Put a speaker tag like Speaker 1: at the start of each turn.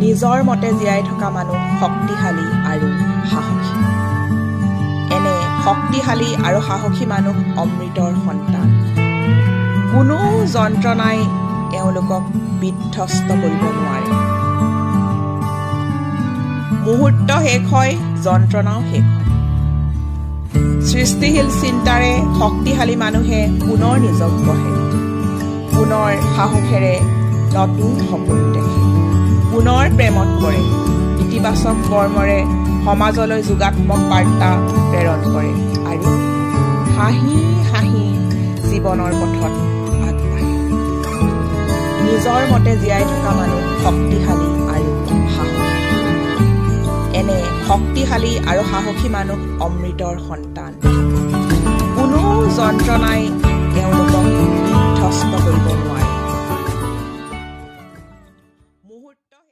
Speaker 1: নিজৰ মতে জীয়াই থকা মানুহ শক্তিশালী আৰু সাহসী। এনে শক্তিশালী আৰু সাহসী মানুহ অমৃতৰ সন্তান। কোনো যন্ত্ৰণাই এওঁলোকক বিধ্বস্ত কৰিব নোৱাৰে। মুহূৰ্ত শেষ হয়, যন্ত্ৰণাও শেষ হয়। সৃষ্টিশীল চিন্তাৰে শক্তিশালী মানুহে পুনৰ নিজক গঢ়ে, পুনৰ সাহসেৰে নতুন সপোন দেখে, পুনৰ প্ৰেমত পৰে, ইতিবাচক কৰ্মৰে সমাজলৈ যোগাত্মক বাৰ্তা প্ৰেৰণ কৰে আৰু হাঁহি হাঁহি জীৱনৰ পথত আগবাঢ়ে। নিজৰ মতে জীয়াই থকা মানুহ শক্তিশালী আৰু সাহসী। এনে শক্তিশালী আৰু সাহসী মানুহ অমৃতৰ সন্তান। কোনো যন্ত্ৰণাই তেওঁলোকক বিধ্বস্ত কৰিব নোৱাৰে।